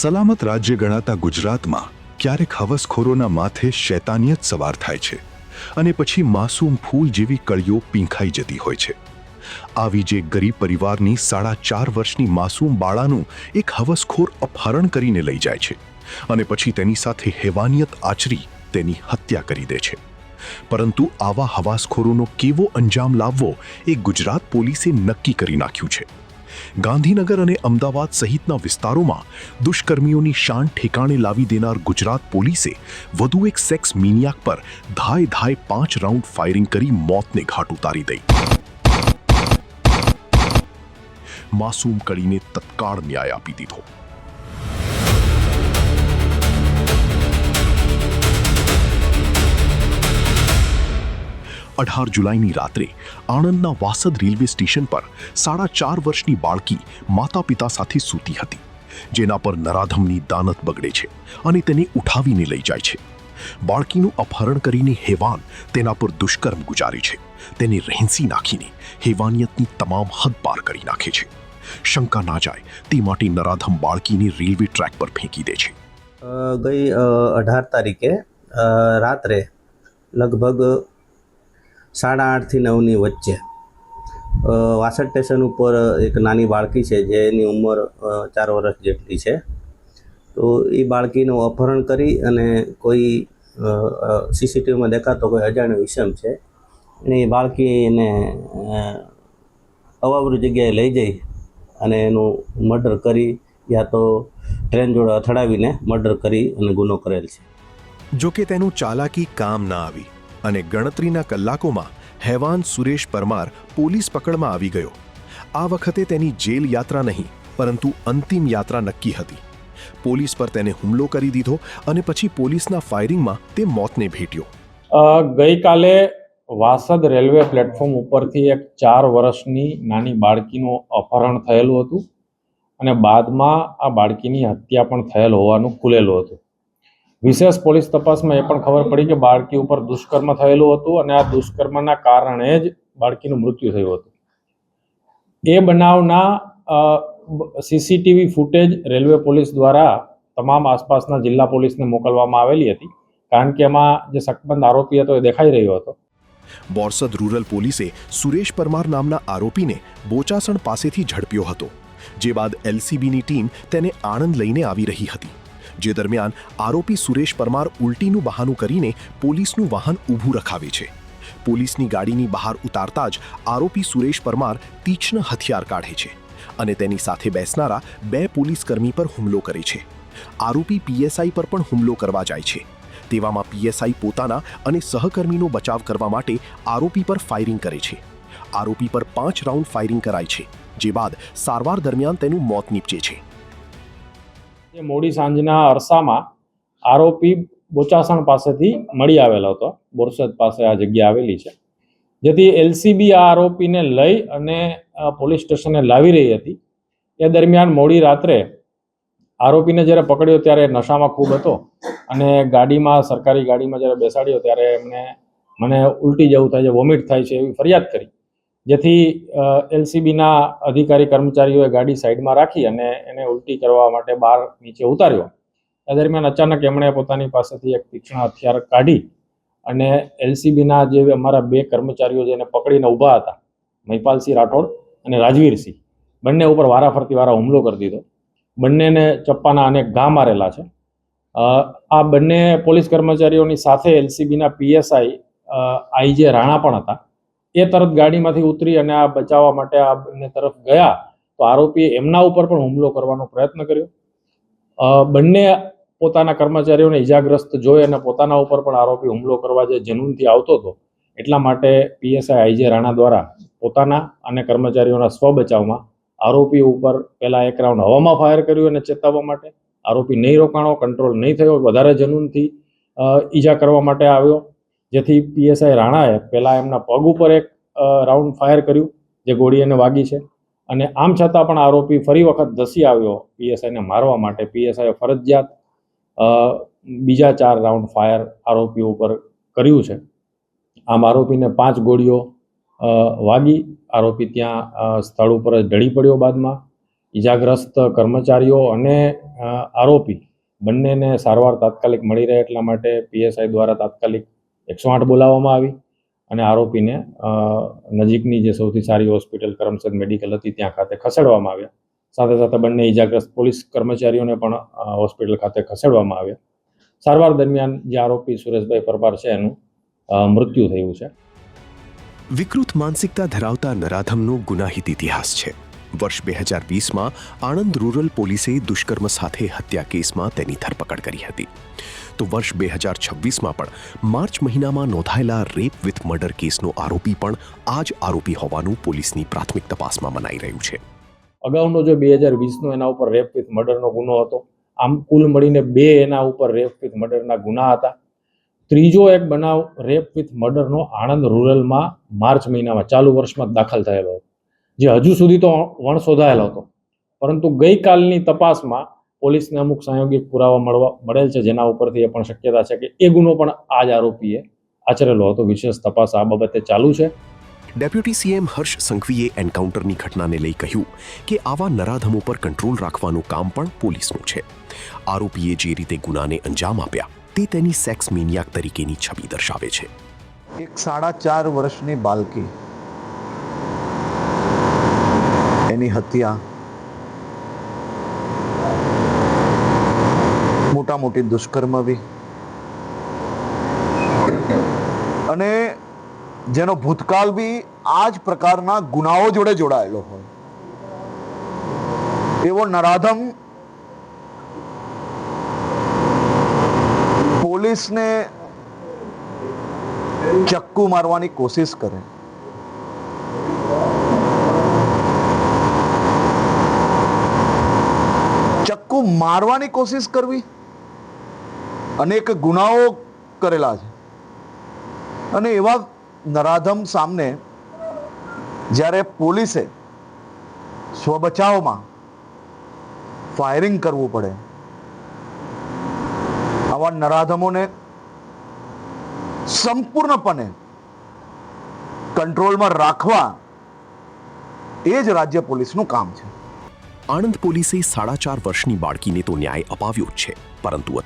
સલામત રાજ્ય ગણાતા ગુજરાતમાં ક્યારેક હવસખોરોના માથે શૈતાનિયત સવાર થાય છે અને પછી માસૂમ ફૂલ જેવી કળીઓ પીંખાઈ જતી હોય છે। આવી જે ગરીબ પરિવારની 4.5 વર્ષની માસૂમ બાળાનું એક હવસખોર અપહરણ કરીને લઈ જાય છે અને પછી તેની સાથે હેવાનિયત આચરી તેની હત્યા કરી દે છે। પરંતુ આવા હવાસખોરોનો કેવો અંજામ લાવવો એ ગુજરાત પોલીસે નક્કી કરી નાખ્યું છે। ગાંધીનગર અને અમદાવાદ સહિતના વિસ્તારોમાં દુષ્કર્મીઓની શાન ઠેકાણે લાવી દેનાર ગુજરાત પોલીસે વધુ એક સેક્સ મિનિયાક પર ધાય 5 રાઉન્ડ ફાયરિંગ કરી મોતને ઘાટ ઉતારી દઈ। માસૂમ કળીને તત્કાળ ન્યાય આપી દીધો। 18 જુલાઈની રાત્રે આણંદના વાસદ રેલવે સ્ટેશન પર 4.5 વર્ષની બાળકી માતા પિતા સાથે સૂતી હતી, જેના પર નરાધમની દાનત બગડે છે અને તેને ઉઠાવીને લઈ જાય છે। બાળકીનું અપહરણ કરીને હેવાન તેના પર દુષ્કર્મ ગુજારે છે, તેને રહેંસી નાખીને હેવાનિયતની તમામ હદ પાર કરી નાખે છે। શંકા ના જાય તે માટે નરાધમ બાળકીને રેલવે ટ્રેક પર ફેંકી દે છે। ગઈ 18 તારીખે રાત્રે લગભગ 8:30 થી 9ની વચ્ચે વાસદ સ્ટેશન ઉપર એક નાની બાળકી છે જેની ઉંમર 4 વર્ષ જેટલી છે। તો એ બાળકીનું અપહરણ કરી અને કોઈ સીસીટીવીમાં દેખાતો કોઈ અજાણ્યો ઇસમ છે એને એ બાળકીને અવાવરૂ જગ્યાએ લઈ જઈ અને એનું મર્ડર કરી યા તો ટ્રેન જોડે અથડાવીને મર્ડર કરી અને ગુનો કરેલ છે। જોકે તેનું ચાલાકી કામ ના આવી અને ગણતરીના કલાકોમાં હેવાન સુરેશ પરમાર પોલીસ પકડમાં આવી ગયો। આ વખતે તેની જેલ યાત્રા નહીં પરંતુ અંતિમ યાત્રા નક્કી હતી। પોલીસ પર તેને હુમલો કરી દીધો અને પછી પોલીસના ફાયરિંગમાં તે મોતને ભેટ્યો। ગઈકાલે વાસદ રેલવે પ્લેટફોર્મ ઉપરથી એક 4 વર્ષની નાની બાળકીનું અપહરણ થયેલું હતું અને બાદમાં આ બાળકીની હત્યા પણ થયેલ હોવાનું ખુલેલું હતું। વિશેષ પોલીસ તપાસમાં એ પણ ખબર પડી કે બાળકી ઉપર દુષ્કર્મ થયેલું હતું અને આ દુષ્કર્મના કારણે જ બાળકીનું મૃત્યુ થયું હતું। એ બનાવના સીસીટીવી ફૂટેજ રેલવે પોલીસ દ્વારા તમામ આસપાસના જિલ્લા પોલીસને મોકલવામાં આવેલી હતી, કારણ કે એમાં જે શકમંદ આરોપી હતો એ દેખાઈ રહ્યો હતો। બોરસદ રૂરલ પોલીસે સુરેશ પરમાર નામના આરોપીને બોચાસણ પાસેથી ઝડપ્યો હતો, જે બાદ એલસીબીની ટીમ તેને આણંદ લઈને આવી રહી હતી। જે દરમિયાન આરોપી સુરેશ પરમાર ઉલટીનું બહાનું કરીને પોલીસનું વાહન ઊભું રખાવે છે। પોલીસની ગાડીની બહાર ઉતારતા જ આરોપી સુરેશ પરમાર તીક્ષ્ણ હથિયાર કાઢે છે અને તેની સાથે બેસનારા 2 પોલીસકર્મી પર હુમલો કરે છે। આરોપી પીએસઆઈ પર પણ હુમલો કરવા જાય છે। તેવામાં પીએસઆઈ પોતાના અને સહકર્મીનો બચાવ કરવા માટે આરોપી પર ફાયરિંગ કરે છે। આરોપી પર 5 રાઉન્ડ ફાયરિંગ કરાય છે, જે બાદ સારવાર દરમિયાન તેનું મોત નીપજે છે। મોડી સાંજના અરસામાં આરોપી બોચાસણ પાસેથી મળી આવેલો હતો। બોરસદ પાસે આ જગ્યા આવેલી છે, જેથી એલસીબી આ આરોપીને લઈ અને પોલીસ સ્ટેશને લાવી રહી હતી। એ દરમિયાન મોડી રાત્રે આરોપીને જ્યારે પકડ્યો ત્યારે નશામાં ખૂબ હતો અને ગાડીમાં સરકારી ગાડીમાં જ્યારે બેસાડ્યો ત્યારે મને ઉલટી જેવું થાય છે, વોમિટ થાય છે એવી ફરિયાદ કરી, જેથી એલસીબીના અધિકારી કર્મચારીઓએ ગાડી સાઈડમાં રાખી અને એને ઉલટી કરવા માટે બહાર નીચે ઉતાર્યો। એ દરમિયાન અચાનક એમણે પોતાની પાસેથી એક તીક્ષ્ણ હથિયાર કાઢી અને એલસીબીના જે અમારા 2 કર્મચારીઓ જેને પકડીને ઊભા હતા, મહિપાલસિંહ રાઠોડ અને રાજવીરસિંહ, બંને ઉપર વારાફરતી હુમલો કરી દીધો। બંનેને ચપ્પાના અનેક ઘા મારેલા છે। આ બંને પોલીસ કર્મચારીઓની સાથે એલસીબીના પીએસઆઈ આઈજે રાણા પણ હતા। એ તરત ગાડીમાંથી ઉતરી અને આ બચાવવા માટે આ બંને તરફ ગયા તો આરોપીએ એમના ઉપર પણ હુમલો કરવાનો પ્રયત્ન કર્યો। બંને પોતાના કર્મચારીઓને ઈજાગ્રસ્ત જોઈ અને પોતાના ઉપર પણ આરોપી હુમલો કરવા જે જનૂનથી આવતો હતો, એટલા માટે પીએસઆઈ આઈજે રાણા દ્વારા પોતાના અને કર્મચારીઓના સ્વ બચાવમાં આરોપી ઉપર પહેલા 1 રાઉન્ડ હવામાં ફાયર કર્યું અને ચેતવવા માટે। આરોપી નહીં રોકાણો, કંટ્રોલ નહીં થયો, વધારે જનૂનથી ઈજા કરવા માટે આવ્યો, જેથી પીએસઆઈ રાણાએ પહેલા એમના પગ ઉપર 1 રાઉન્ડ ફાયર કર્યું, જે ગોળી એને વાગી છે અને આમ છતાં પણ આરોપી ફરી વખત ધસી આવ્યો પીએસઆઈને મારવા માટે। પીએસઆઈએ ફરજિયાત બીજા 4 રાઉન્ડ ફાયર આરોપી ઉપર કર્યું છે। આમ આરોપીને 5 ગોળીઓ વાગી। આરોપી ત્યાં સ્થળ ઉપર જ ઢળી પડ્યો બાદમાં ઈજાગ્રસ્ત કર્મચારીઓ અને આરોપી બંનેને સારવાર તાત્કાલિક મળી રહે એટલા માટે પીએસઆઈ દ્વારા તાત્કાલિક 108 બોલાવવામાં આવી અને આરોપીને નજીકની જે સૌથી સારી હોસ્પિટલ કરમસદ મેડિકલ હતી ત્યાં ખાતે ખસેડવામાં આવ્યા. સાથે સાથે બંને ઈજાગ્રસ્ત પોલીસ કર્મચારીઓને પણ હોસ્પિટલ ખાતે ખસેડવામાં આવ્યા. સારવાર દરમિયાન જે આરોપી સુરેશભાઈ પરમાર છે એનું મૃત્યુ થયું છે. વિકૃત માનસિકતા ધરાવતા નરાધમનો ગુનાહિત ઇતિહાસ છે. વર્ષ 2020માં આણંદ રૂરલ પોલીસે દુષ્કર્મ સાથે હત્યા કેસમાં તેની ધરપકડ કરી હતી. તો વર્ષ 2026માં પણ માર્ચ મહિનામાં નોંધાયેલા રેપ વિથ મર્ડર કેસનો આરોપી પણ આ જ આરોપી હોવાનું પોલીસની પ્રાથમિક તપાસમાં મનાઈ રહ્યું છે. અગાઉનો જે 2020નો એના ઉપર રેપ વિથ મર્ડરનો ગુનો હતો. આમ કુલ મળીને 2 એના ઉપર રેપ વિથ મર્ડરના ગુના હતા. ત્રીજો એક બનાવ રેપ વિથ મર્ડરનો આણંદ રૂરલમાં માર્ચ મહિનામાં ચાલુ વર્ષમાં દાખલ થયેલો હતો, જે હજુ સુધી તો વણશોધાયેલો હતો. પરંતુ ગઈકાલની તપાસમાં પોલીસને અમુક સાંયોગિક પુરાવા મળેલ છે, જેના ઉપરથી એ પણ શક્યતા છે કે એ ગુનો પણ આ જ આરોપીએ આચરેલો હતો. વિશેષ તપાસ આ બાબતે ચાલુ છે. ડેપ્યુટી સીએમ હર્ષ સંઘવીએ એન્કાઉન્ટરની ઘટનાને લઈ કહ્યું કે આવા નરાધમો પર કંટ્રોલ રાખવાનું કામ પણ પોલીસનું છે. આરોપીએ જે રીતે ગુનાને અંજામ આપ્યા તે તેની સેક્સ મેનિયાક તરીકેની છબી દર્શાવે છે. એક 4.5 વર્ષની બાળકી, એની હત્યા, મોટી દુષ્કર્મ બી, અને જેનો ભૂતકાળ બી આ જ પ્રકારના ગુનાઓ જોડે જોડાયેલો હોય એવો નરાધમ પોલીસને ચક્કુ મારવાની કોશિશ કરે. ચક્કુ મારવાની કોશિશ કરવી, અનેક ગુનાઓ કરેલા છે, અને એવા નરાધમ સામે જ્યારે પોલીસે સ્વબચાવમાં ફાયરિંગ કરવું પડે, આવા નરાધમોને સંપૂર્ણપણે કંટ્રોલમાં રાખવા એ જ રાજ્ય પોલીસનું કામ છે. આણંદ પોલીસે 4.5 વર્ષની બાળકીને તો ન્યાય અપાવ્યો જ છે, પરંતુ